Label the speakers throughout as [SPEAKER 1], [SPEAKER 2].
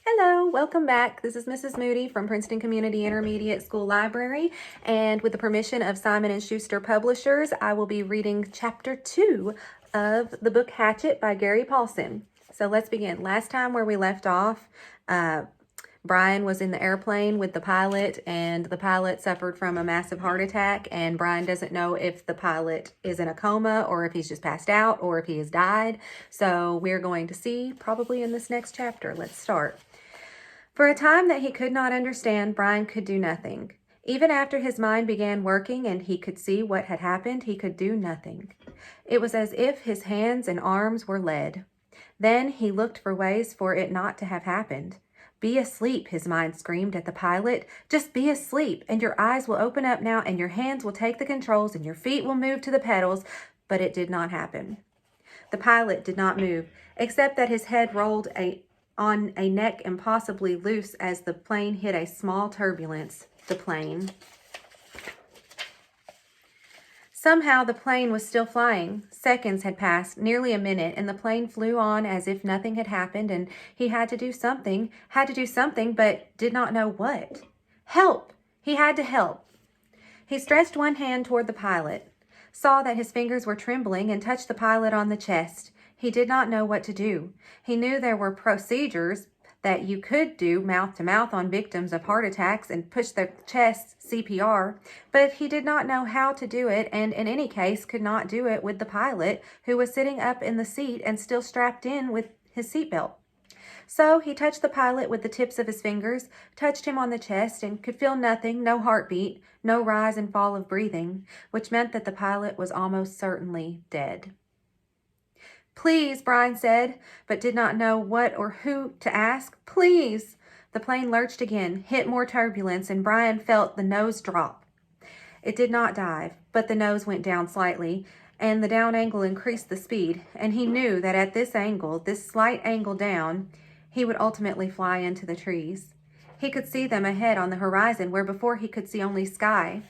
[SPEAKER 1] Hello, welcome back. This is Mrs. Moody from Princeton Community Intermediate School Library, and with the permission of Simon Schuster Publishers, I will be reading Chapter 2 of the book Hatchet by Gary Paulsen. So let's begin. Last time where we left off, Brian was in the airplane with the pilot, and the pilot suffered from a massive heart attack, and Brian doesn't know if the pilot is in a coma or if he's just passed out or if he has died. So we're going to see probably in this next chapter. Let's start. For a time that he could not understand, Brian could do nothing. Even after his mind began working and he could see what had happened, he could do nothing. It was as if his hands and arms were lead. Then he looked for ways for it not to have happened. Be asleep, his mind screamed at the pilot. Just be asleep, and your eyes will open up now, and your hands will take the controls, and your feet will move to the pedals. But it did not happen. The pilot did not move, except that his head rolled on a neck impossibly loose as the plane hit a small turbulence. Somehow the plane was still flying. Seconds had passed, nearly a minute, and the plane flew on as if nothing had happened, and he had to do something, but did not know what. Help! He had to help. He stretched one hand toward the pilot, saw that his fingers were trembling, and touched the pilot on the chest. He did not know what to do. He knew there were procedures that you could do mouth-to-mouth on victims of heart attacks and push their chests, CPR, but he did not know how to do it, and in any case could not do it with the pilot, who was sitting up in the seat and still strapped in with his seatbelt. So he touched the pilot with the tips of his fingers, touched him on the chest, and could feel nothing, no heartbeat, no rise and fall of breathing, which meant that the pilot was almost certainly dead. Please, Brian said, but did not know what or who to ask. Please! The plane lurched again, hit more turbulence, and Brian felt the nose drop. It did not dive, but the nose went down slightly, and the down angle increased the speed, and he knew that at this angle, this slight angle down, he would ultimately fly into the trees. He could see them ahead on the horizon where before he could see only sky.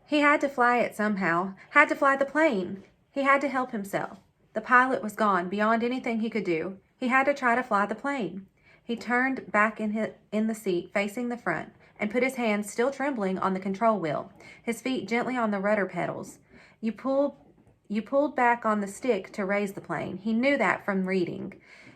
[SPEAKER 1] He had to fly it somehow, had to fly the plane. He had to help himself. The pilot was gone, beyond anything he could do. He had to try to fly the plane. He turned back in the seat, facing the front, and put his hands, still trembling, on the control wheel, his feet gently on the rudder pedals. You pulled back on the stick to raise the plane. He knew that from reading.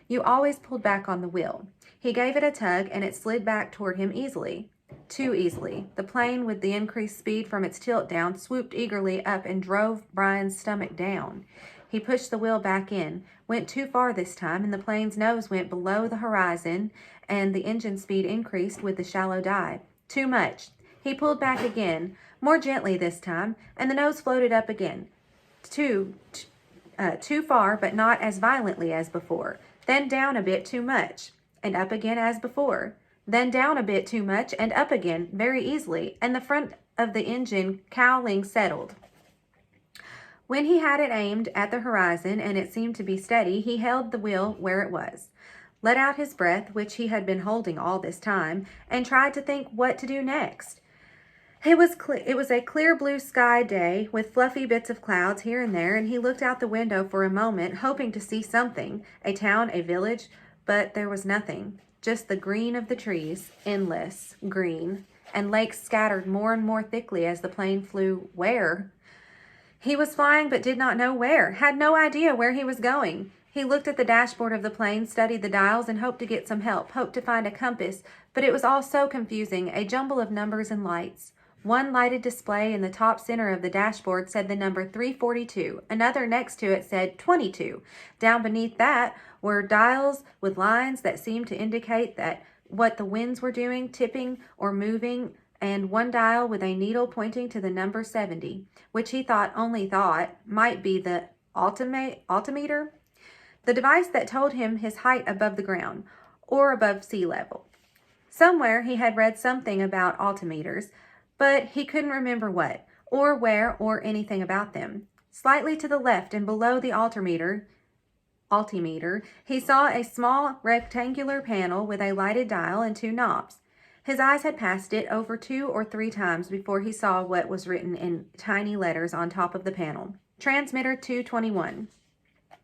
[SPEAKER 1] You always pulled back on the wheel. He gave it a tug, and it slid back toward him easily. Too easily. The plane, with the increased speed from its tilt down, swooped eagerly up and drove Brian's stomach down. He pushed the wheel back in, went too far this time, and the plane's nose went below the horizon, and the engine speed increased with the shallow dive. Too much. He pulled back again, more gently this time, and the nose floated up again. Too far, but not as violently as before. Then down a bit too much, and up again as before. Then down a bit too much, and up again, very easily, and the front of the engine cowling settled. When he had it aimed at the horizon and it seemed to be steady, he held the wheel where it was, let out his breath, which he had been holding all this time, and tried to think what to do next. It was a clear blue sky day with fluffy bits of clouds here and there, and he looked out the window for a moment, hoping to see something, a town, a village, but there was nothing, just the green of the trees, endless green, and lakes scattered more and more thickly as the plane flew. Where? He was flying but did not know where, had no idea where he was going. He looked at the dashboard of the plane, studied the dials, and hoped to get some help, hoped to find a compass, but it was all so confusing, a jumble of numbers and lights. One lighted display in the top center of the dashboard said the number 342. Another next to it said 22. Down beneath that were dials with lines that seemed to indicate that what the winds were doing, tipping or moving, and one dial with a needle pointing to the number 70, which he thought might be the altimeter, the device that told him his height above the ground, or above sea level. Somewhere he had read something about altimeters, but he couldn't remember what, or where, or anything about them. Slightly to the left and below the altimeter, he saw a small rectangular panel with a lighted dial and two knobs. His eyes had passed it over 2 or 3 times before he saw what was written in tiny letters on top of the panel. Transmitter 221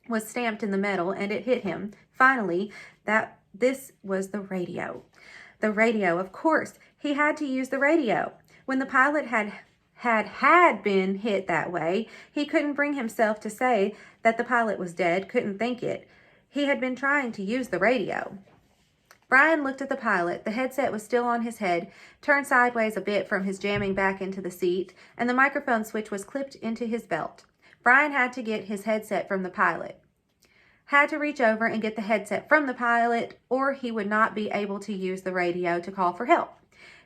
[SPEAKER 1] was stamped in the metal, and it hit him, finally, that This was the radio. The radio, of course. He had to use the radio. When the pilot had been hit that way, he couldn't bring himself to say that the pilot was dead, couldn't think it. He had been trying to use the radio. Brian looked at the pilot. The headset was still on his head, turned sideways a bit from his jamming back into the seat, and the microphone switch was clipped into his belt. Brian had to get his headset from the pilot. Had to reach over and get the headset from the pilot, or he would not be able to use the radio to call for help.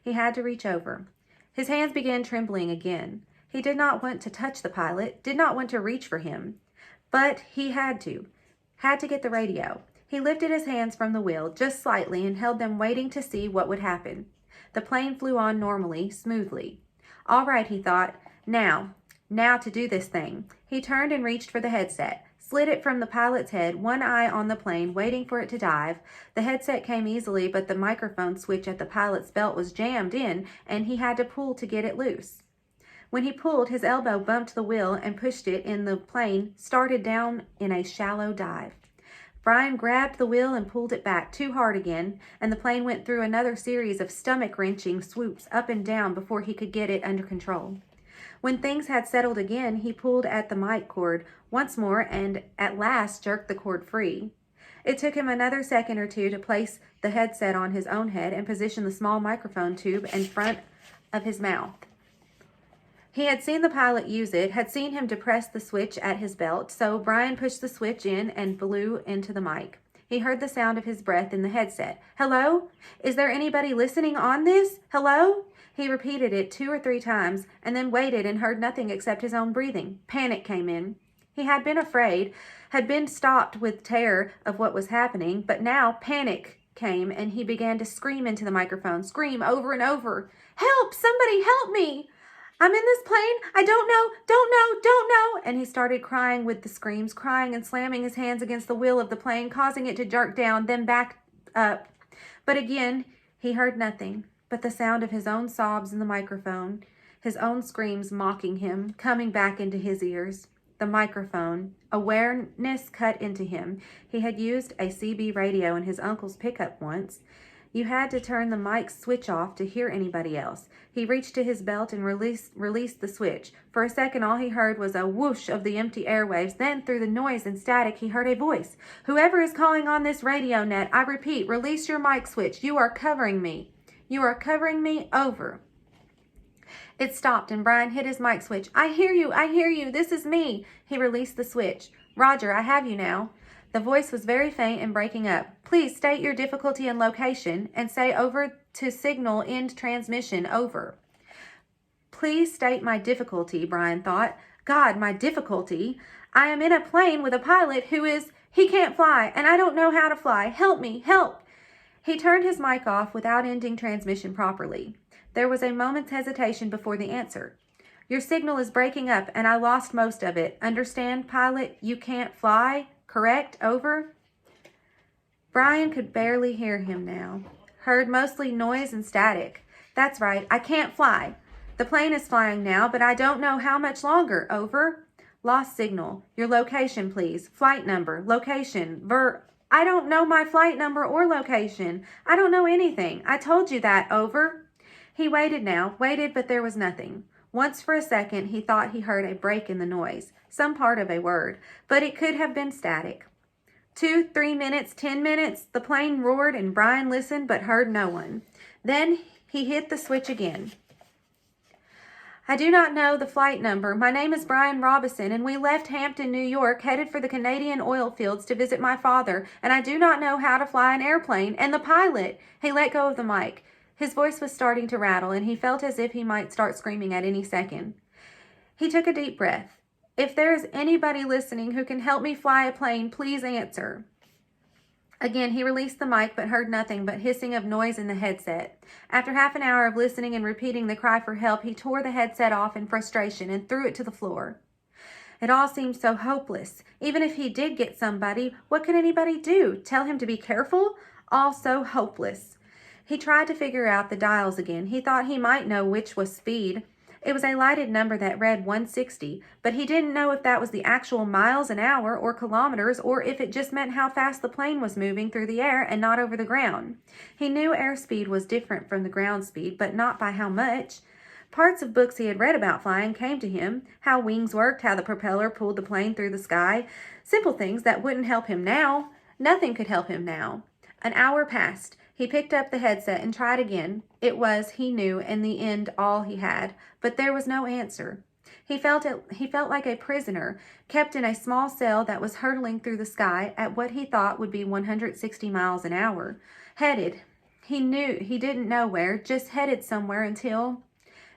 [SPEAKER 1] He had to reach over. His hands began trembling again. He did not want to touch the pilot, did not want to reach for him, but he had to get the radio. He lifted his hands from the wheel just slightly and held them, waiting to see what would happen. The plane flew on normally, smoothly. All right, he thought, now to do this thing. He turned and reached for the headset, slid it from the pilot's head, one eye on the plane, waiting for it to dive. The headset came easily, but the microphone switch at the pilot's belt was jammed in, and he had to pull to get it loose. When he pulled, his elbow bumped the wheel and pushed it in. The plane started down in a shallow dive. Brian grabbed the wheel and pulled it back too hard again, and the plane went through another series of stomach-wrenching swoops up and down before he could get it under control. When things had settled again, he pulled at the mic cord once more and at last jerked the cord free. It took him another second or two to place the headset on his own head and position the small microphone tube in front of his mouth. He had seen the pilot use it, had seen him depress the switch at his belt, so Brian pushed the switch in and blew into the mic. He heard the sound of his breath in the headset. Hello? Is there anybody listening on this? Hello? He repeated it 2 or 3 times and then waited and heard nothing except his own breathing. Panic came in. He had been afraid, had been stopped with terror of what was happening, but now panic came and he began to scream into the microphone, scream over and over. Help! Somebody help me! I'm in this plane. I don't know. And he started crying with the screams, crying and slamming his hands against the wheel of the plane, causing it to jerk down, then back up. But again, he heard nothing but the sound of his own sobs in the microphone, his own screams mocking him, coming back into his ears. The microphone. Awareness cut into him. He had used a CB radio in his uncle's pickup once. You had to turn the mic switch off to hear anybody else. He reached to his belt and released the switch. For a second, all he heard was a whoosh of the empty airwaves. Then, through the noise and static, he heard a voice. Whoever is calling on this radio net, I repeat, release your mic switch. You are covering me. You are covering me. Over. It stopped and Brian hit his mic switch. I hear you. This is me. He released the switch. Roger, I have you now. The voice was very faint and breaking up. Please state your difficulty and location and say over to signal end transmission. Over. Please state my difficulty, Brian thought. God, my difficulty. I am in a plane with a pilot he can't fly, and I don't know how to fly. Help me, help. He turned his mic off without ending transmission properly. There was a moment's hesitation before the answer. Your signal is breaking up, and I lost most of it. Understand, pilot? You can't fly? Correct? Over. Brian could barely hear him now. Heard mostly noise and static. That's right. I can't fly. The plane is flying now, but I don't know how much longer. Over. Lost signal. Your location, please. Flight number. Location. I don't know my flight number or location. I don't know anything. I told you that. Over. He waited now. Waited, but there was nothing. Once for a second, he thought he heard a break in the noise, some part of a word, but it could have been static. 2, 3 minutes, 10 minutes, the plane roared and Brian listened but heard no one. Then he hit the switch again. I do not know the flight number. My name is Brian Robison, and we left Hampton, New York, headed for the Canadian oil fields to visit my father, and I do not know how to fly an airplane. And the pilot, he let go of the mic. His voice was starting to rattle, and he felt as if he might start screaming at any second. He took a deep breath. If there is anybody listening who can help me fly a plane, please answer. Again, he released the mic, but heard nothing but hissing of noise in the headset. After half an hour of listening and repeating the cry for help, he tore the headset off in frustration and threw it to the floor. It all seemed so hopeless. Even if he did get somebody, what could anybody do? Tell him to be careful? All so hopeless. He tried to figure out the dials again. He thought he might know which was speed. It was a lighted number that read 160, but he didn't know if that was the actual miles an hour or kilometers, or if it just meant how fast the plane was moving through the air and not over the ground. He knew airspeed was different from the ground speed, but not by how much. Parts of books he had read about flying came to him, how wings worked, how the propeller pulled the plane through the sky. Simple things that wouldn't help him now. Nothing could help him now. An hour passed. He picked up the headset and tried again. It was, he knew, in the end all he had, but there was no answer. He felt like a prisoner, kept in a small cell that was hurtling through the sky at what he thought would be 160 miles an hour. Headed. He didn't know where, just headed somewhere until...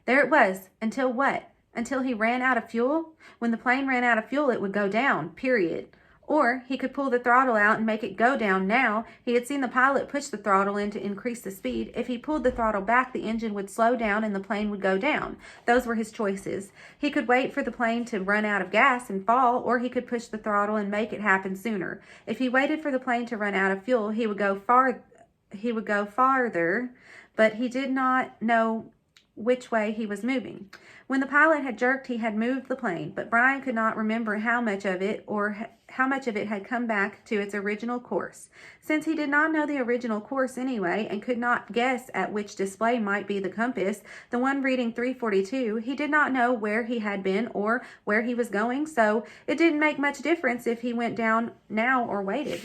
[SPEAKER 1] There it was. Until what? Until he ran out of fuel? When the plane ran out of fuel, it would go down, period. Or he could pull the throttle out and make it go down now. He had seen the pilot push the throttle in to increase the speed. If he pulled the throttle back, the engine would slow down and the plane would go down. Those were his choices. He could wait for the plane to run out of gas and fall, or he could push the throttle and make it happen sooner. If he waited for the plane to run out of fuel, he would go farther, but he did not know which way he was moving. When the pilot had jerked, he had moved the plane, but Brian could not remember how much of it had come back to its original course. Since he did not know the original course anyway and could not guess at which display might be the compass, the one reading 342, he did not know where he had been or where he was going, so it didn't make much difference if he went down now or waited.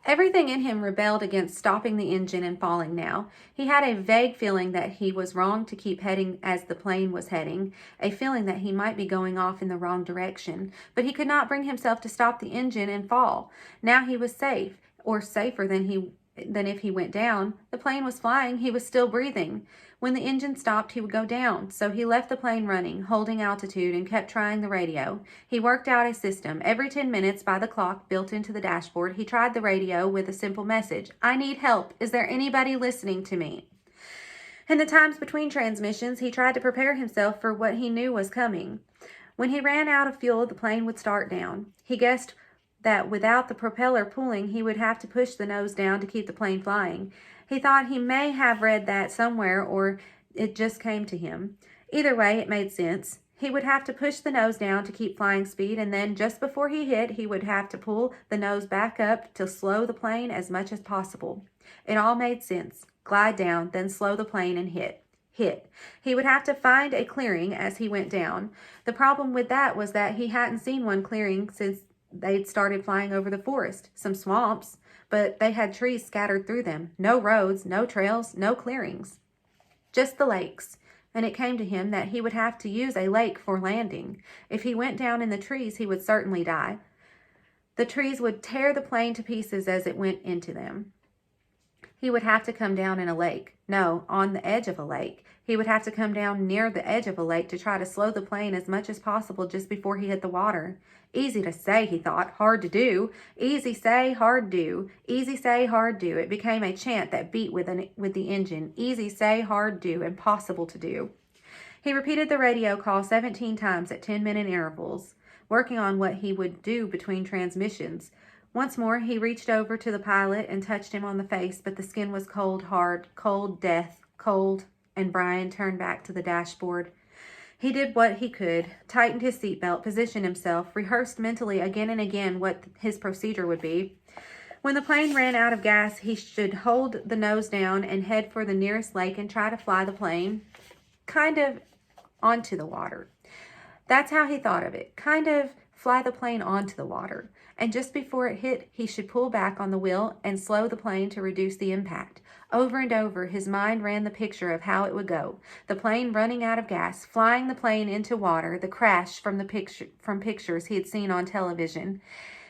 [SPEAKER 1] Everything in him rebelled against stopping the engine and falling now. He had a vague feeling that he was wrong to keep heading as the plane was heading, a feeling that he might be going off in the wrong direction, but he could not bring himself to stop the engine and fall. Now he was safe, or safer than if he went down. The plane was flying, he was still breathing. When the engine stopped, he would go down, so he left the plane running, holding altitude, and kept trying the radio. He worked out a system. Every 10 minutes, by the clock built into the dashboard, he tried the radio with a simple message. I need help. Is there anybody listening to me? In the times between transmissions, he tried to prepare himself for what he knew was coming. When he ran out of fuel, the plane would start down. He guessed that without the propeller pulling, he would have to push the nose down to keep the plane flying. He thought he may have read that somewhere, or it just came to him. Either way, it made sense. He would have to push the nose down to keep flying speed, and then just before he hit, he would have to pull the nose back up to slow the plane as much as possible. It all made sense. Glide down, then slow the plane and hit. He would have to find a clearing as he went down. The problem with that was that he hadn't seen one clearing since they'd started flying over the forest. Some swamps, but they had trees scattered through them. No roads, no trails, no clearings. Just the lakes. And it came to him that he would have to use a lake for landing. If he went down in the trees, he would certainly die. The trees would tear the plane to pieces as it went into them. He would have to come down in a lake. No, on the edge of a lake. He would have to come down near the edge of a lake to try to slow the plane as much as possible just before he hit the water. Easy to say, he thought. Hard to do. Easy say, hard do. Easy say, hard do. It became a chant that beat with the engine. Easy say, hard do. Impossible to do. He repeated the radio call 17 times at 10-minute intervals, working on what he would do between transmissions. Once more, he reached over to the pilot and touched him on the face, but the skin was cold, hard, cold, death, cold, and Brian turned back to the dashboard. He did what he could, tightened his seatbelt, positioned himself, rehearsed mentally again and again what his procedure would be. When the plane ran out of gas, he should hold the nose down and head for the nearest lake and try to fly the plane kind of onto the water. That's how he thought of it, kind of fly the plane onto the water. And just before it hit, he should pull back on the wheel and slow the plane to reduce the impact. Over and over, his mind ran the picture of how it would go. The plane running out of gas, flying the plane into water, the crash from pictures he had seen on television.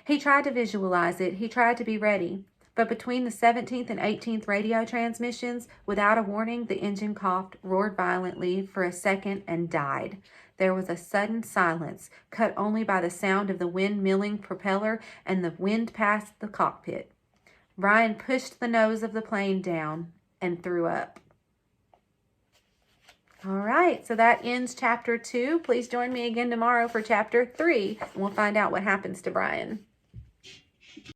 [SPEAKER 1] He tried to visualize it. He tried to be ready. But between the 17th and 18th radio transmissions, without a warning, the engine coughed, roared violently for a second, and died. There was a sudden silence, cut only by the sound of the wind-milling propeller and the wind past the cockpit. Brian pushed the nose of the plane down and threw up. All right, so that ends Chapter 2. Please join me again tomorrow for Chapter 3, and we'll find out what happens to Brian.